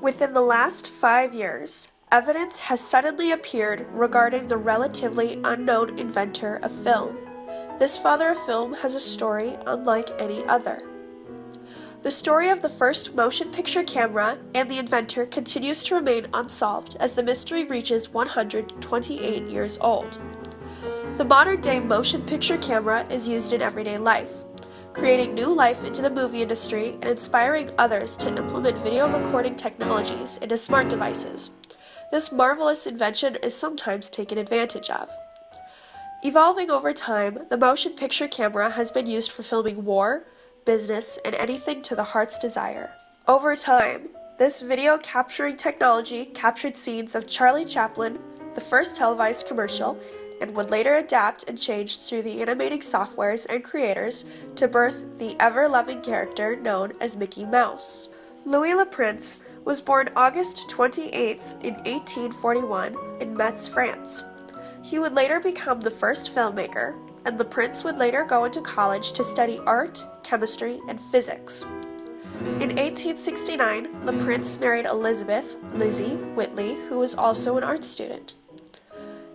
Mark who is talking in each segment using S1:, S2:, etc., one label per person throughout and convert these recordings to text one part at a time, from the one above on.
S1: Within the last 5 years, evidence has suddenly appeared regarding the relatively unknown inventor of film. This father of film has a story unlike any other. The story of the first motion picture camera and the inventor continues to remain unsolved as the mystery reaches 128 years old. The modern-day motion picture camera is used in everyday life, creating new life into the movie industry and inspiring others to implement video recording technologies into smart devices. This marvelous invention is sometimes taken advantage of. Evolving over time, the motion picture camera has been used for filming war, business, and anything to the heart's desire. Over time, this video capturing technology captured scenes of Charlie Chaplin, the first televised commercial, and would later adapt and change through the animating softwares and creators to birth the ever-loving character known as Mickey Mouse. Louis Le Prince was born August 28th in 1841 in Metz, France. He would later become the first filmmaker, and Le Prince would later go into college to study art, chemistry, and physics. In 1869, Le Prince married Elizabeth "Lizzie" Whitley, who was also an art student.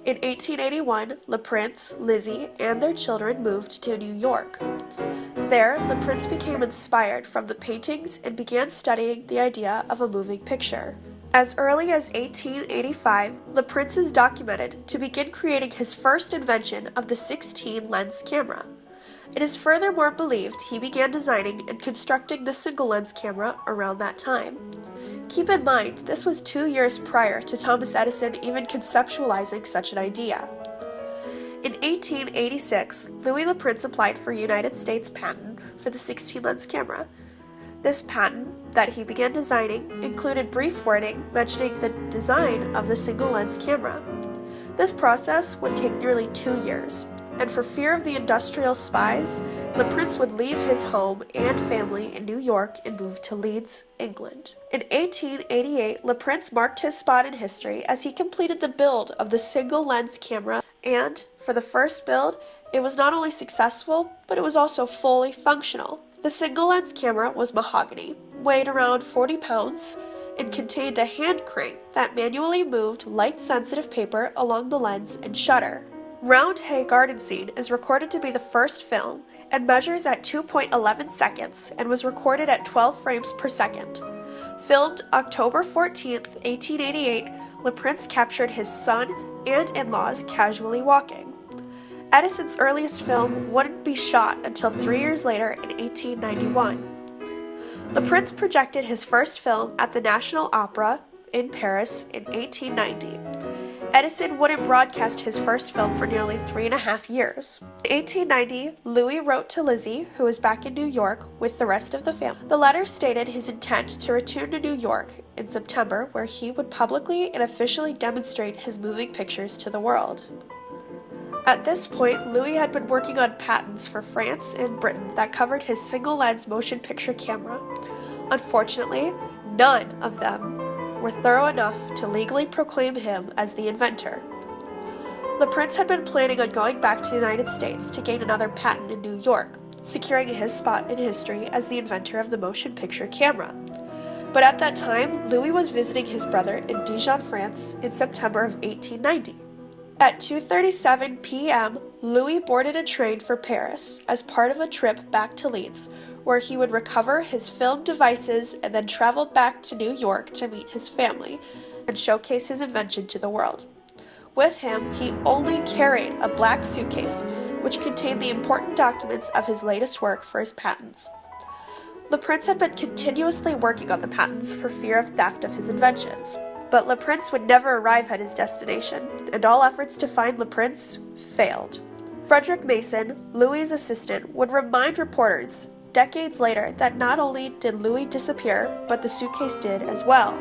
S1: In 1881, Le Prince, Lizzie, and their children moved to New York. There, Le Prince became inspired from the paintings and began studying the idea of a moving picture. As early as 1885, Le Prince is documented to begin creating his first invention of the 16-lens camera. It is furthermore believed he began designing and constructing the single-lens camera around that time. Keep in mind, this was 2 years prior to Thomas Edison even conceptualizing such an idea. In 1886, Louis Le Prince applied for a United States patent for the 16-lens camera. This patent that he began designing included brief wording mentioning the design of the single-lens camera. This process would take nearly 2 years, and for fear of the industrial spies, Le Prince would leave his home and family in New York and move to Leeds, England. In 1888, Le Prince marked his spot in history as he completed the build of the single-lens camera, and for the first build, it was not only successful, but it was also fully functional. The single-lens camera was mahogany, weighed around 40 pounds, and contained a hand crank that manually moved light-sensitive paper along the lens and shutter. Round Hay Garden Scene is recorded to be the first film and measures at 2.11 seconds and was recorded at 12 frames per second. Filmed October 14, 1888, Le Prince captured his son and in-laws casually walking. Edison's earliest film wouldn't be shot until 3 years later in 1891. Le Prince projected his first film at the National Opera in Paris in 1890. Edison wouldn't broadcast his first film for nearly 3.5 years. In 1890, Louis wrote to Lizzie, who was back in New York with the rest of the family. The letter stated his intent to return to New York in September, where he would publicly and officially demonstrate his moving pictures to the world. At this point, Louis had been working on patents for France and Britain that covered his single-lens motion picture camera. Unfortunately, none of them were thorough enough to legally proclaim him as the inventor. Le Prince had been planning on going back to the United States to gain another patent in New York, securing his spot in history as the inventor of the motion picture camera. But at that time, Louis was visiting his brother in Dijon, France in September of 1890. At 2:37 p.m., Louis boarded a train for Paris as part of a trip back to Leeds, where he would recover his film devices and then travel back to New York to meet his family and showcase his invention to the world. With him, he only carried a black suitcase, which contained the important documents of his latest work for his patents. Le Prince had been continuously working on the patents for fear of theft of his inventions. But Le Prince would never arrive at his destination, and all efforts to find Le Prince failed. Frederick Mason, Louis's assistant, would remind reporters decades later that not only did Louis disappear, but the suitcase did as well.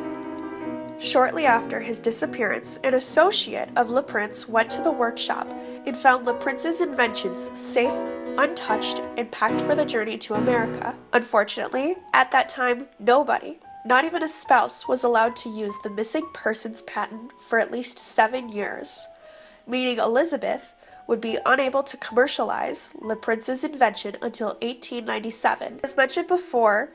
S1: Shortly after his disappearance, an associate of Le Prince went to the workshop and found Le Prince's inventions safe, untouched, and packed for the journey to America. Unfortunately, at that time, nobody, not even a spouse, was allowed to use the missing persons patent for at least 7 years, meaning Elizabeth would be unable to commercialize Le Prince's invention until 1897. As mentioned before,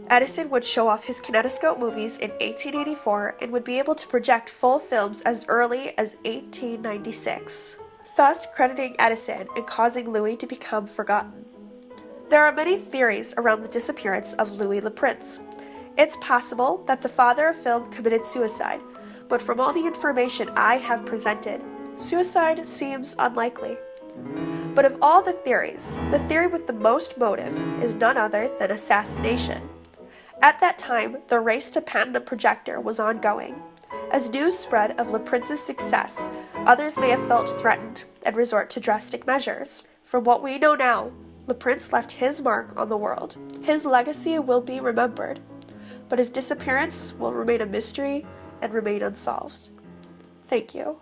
S1: Edison would show off his kinetoscope movies in 1884 and would be able to project full films as early as 1896, thus crediting Edison and causing Louis to become forgotten. There are many theories around the disappearance of Louis Le Prince. It's possible that the father of film committed suicide, but from all the information I have presented, suicide seems unlikely. But of all the theories, the theory with the most motive is none other than assassination. At that time, the race to patent a projector was ongoing. As news spread of Le Prince's success, others may have felt threatened and resort to drastic measures. From what we know now, Le Prince left his mark on the world. His legacy will be remembered, but his disappearance will remain a mystery and remain unsolved. Thank you.